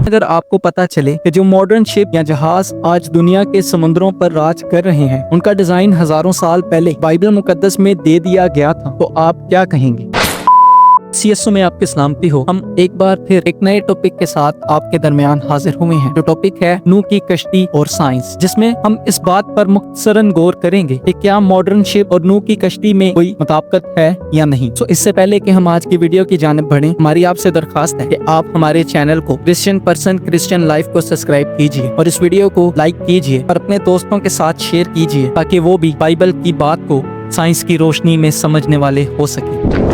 अगर आपको पता चले कि जो मॉडर्न शिप या जहाज आज दुनिया के समुद्रों पर राज कर रहे हैं, उनका डिजाइन हजारों साल पहले बाइबल मुकद्दस में दे दिया गया था, तो आप क्या कहेंगे? CSO में आपके सलामती हो। हम एक बार फिर एक नए टॉपिक के साथ आपके दरमियान हाजिर हुए हैं। जो टॉपिक है नूह की कश्ती और साइंस, जिसमें हम इस बात पर मुख्तसरन गौर करेंगे कि क्या मॉडर्न शिप और नूह की कश्ती में कोई मुताबिकत है या नहीं। तो इससे पहले कि हम आज की वीडियो की जानिब बढ़ें, हमारी आपसे दरखास्त है कि आप हमारे चैनल को क्रिश्चियन लाइफ को सब्सक्राइब कीजिए और इस वीडियो को लाइक कीजिए और अपने दोस्तों के साथ शेयर कीजिए, ताकि वो भी बाइबल की बात को साइंस की रोशनी में समझने वाले हो सके।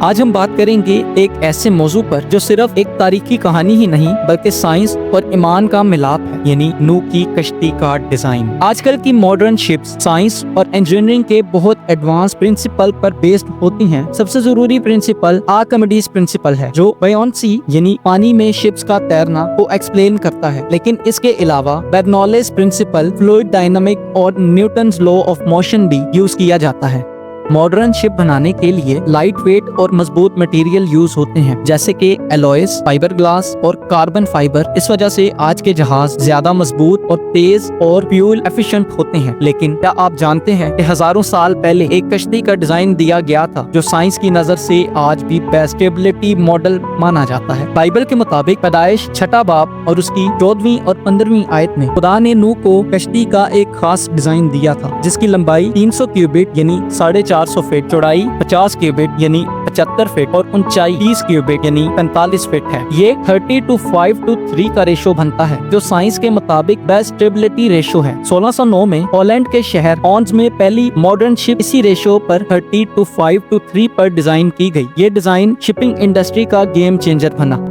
आज हम बात करेंगे एक ऐसे मौजू पर जो सिर्फ एक तारीखी कहानी ही नहीं बल्कि साइंस और ईमान का मिलाप है, यानी नूह की कश्ती का डिजाइन। आजकल की मॉडर्न शिप्स साइंस और इंजीनियरिंग के बहुत एडवांस प्रिंसिपल पर बेस्ड होती हैं। सबसे जरूरी प्रिंसिपल आर्किमिडीज प्रिंसिपल है, जो बायोन्सी यानी पानी में शिप्स का तैरना को एक्सप्लेन करता है। लेकिन इसके अलावा बर्नौलीज प्रिंसिपल, फ्लूइड डायनामिक और न्यूटन्स लॉ ऑफ मोशन भी यूज किया जाता है। मॉडर्न शिप बनाने के लिए लाइट वेट और मजबूत मटेरियल यूज होते हैं, जैसे कि एलॉयज, फाइबर ग्लास और कार्बन फाइबर। इस वजह से आज के जहाज ज्यादा मजबूत और तेज और फ्यूल एफिशिएंट होते हैं। लेकिन क्या आप जानते हैं कि हजारों साल पहले एक कश्ती का डिजाइन दिया गया था, जो साइंस की नजर से आज भी बेस्टेबिलिटी मॉडल माना जाता है। बाइबल के मुताबिक पैदाइश 6 बाब और उसकी 14वीं और 15वीं आयत में खुदा ने नूह को कश्ती का एक खास डिजाइन दिया था, जिसकी लंबाई 300 क्यूबिट यानी 450 फीट, चौड़ाई 50 क्यूबिट यानी 75 फीट और ऊंचाई 30 क्यूबिट यानी 45 फीट है। ये 30:5:3 का रेशो बनता है, जो साइंस के मुताबिक बेस्ट स्टेबिलिटी रेशो है। 1609 में पोलैंड के शहर ऑन्स में पहली मॉडर्न शिप इसी रेशो पर 30:5:3 पर डिजाइन की गई। ये डिजाइन शिपिंग इंडस्ट्री का गेम चेंजर बना।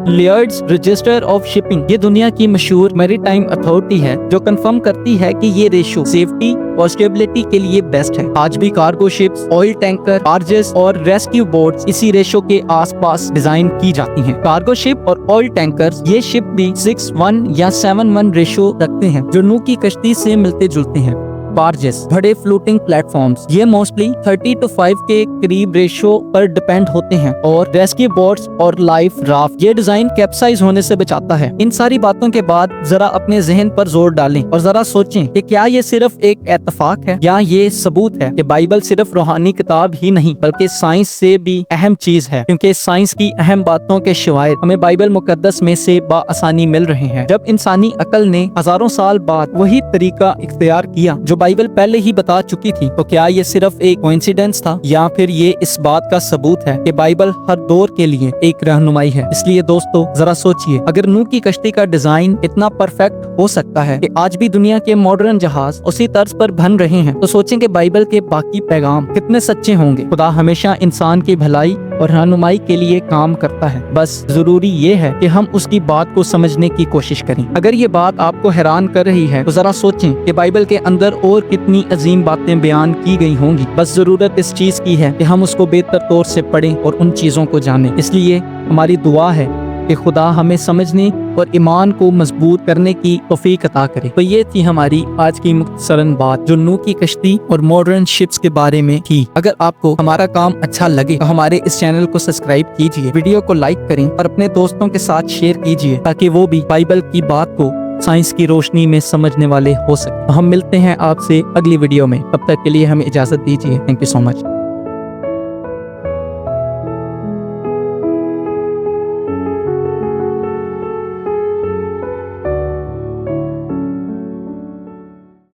लियर्ड्स रजिस्टर ऑफ शिपिंग ये दुनिया की मशहूर मैरीटाइम अथॉरिटी है, जो कंफर्म करती है कि ये रेशो सेफ्टी और स्टेबिलिटी के लिए बेस्ट है। आज भी cargo ships, oil tanker, barges और रेस्क्यू बोट्स इसी रेशो के आसपास डिजाइन की जाती हैं। कार्गो शिप और ऑयल टैंकर्स ये शिप भी 6:1 या 7:1 रेशो रखते हैं, जो नूह की कश्ती से मिलते जुलते हैं। बार्जेस, बड़े फ्लोटिंग प्लेटफॉर्म्स, ये मोस्टली 30:5 के करीब रेशो पर डिपेंड होते हैं। और रेस्क्यू बोट्स और लाइफ राफ्ट ये डिजाइन कैप्साइज होने से बचाता है। इन सारी बातों के बाद जरा अपने जहन पर जोर डालें और जरा सोचें कि क्या ये सिर्फ एक इत्तेफाक है या ये सबूत है कि बाइबल सिर्फ रूहानी किताब ही नहीं बल्कि साइंस से भी अहम चीज है, क्योंकि साइंस की अहम बातों के शवाहिद हमें बाइबल मुकद्दस में से बाआसानी मिल रहे हैं। जब इंसानी अकल ने हजारों साल बाद वही तरीका इख्तियार किया जो बाइबल पहले ही बता चुकी थी, तो क्या ये सिर्फ एक कोइंसिडेंस था या फिर ये इस बात का सबूत है कि बाइबल हर दौर के लिए एक रहनुमाई है। इसलिए दोस्तों जरा सोचिए, अगर नूह की कश्ती का डिजाइन इतना परफेक्ट हो सकता है कि आज भी दुनिया के मॉडर्न जहाज उसी तर्ज पर बन रहे हैं, तो सोचें कि बाइबल के बाकी पैगाम कितने सच्चे होंगे। खुदा हमेशा इंसान की भलाई और रहनुमाई के लिए काम करता है, बस जरूरी ये है कि हम उसकी बात को समझने की कोशिश करें। अगर ये बात आपको हैरान कर रही है तो जरा सोचें कि बाइबल के अंदर और कितनी अजीम बातें बयान की गई होंगी। बस जरूरत इस चीज की है कि हम उसको बेहतर तौर से पढ़ें और उन चीजों को जानें। इसलिए हमारी दुआ है कि खुदा हमें समझने और ईमान को मजबूत करने की तौफीक अता करे। तो ये थी हमारी आज की मुख्तसरन बात, जो नूह की कश्ती और मॉडर्न शिप्स के बारे में थी। अगर आपको हमारा काम अच्छा लगे तो हमारे इस चैनल को सब्सक्राइब कीजिए, वीडियो को लाइक करें और अपने दोस्तों के साथ शेयर कीजिए, ताकि वो भी बाइबल की बात को साइंस की रोशनी में समझने वाले हो सके। हम मिलते हैं आपसे अगली वीडियो में, तब तक के लिए हमें इजाजत दीजिए। Thank you so much.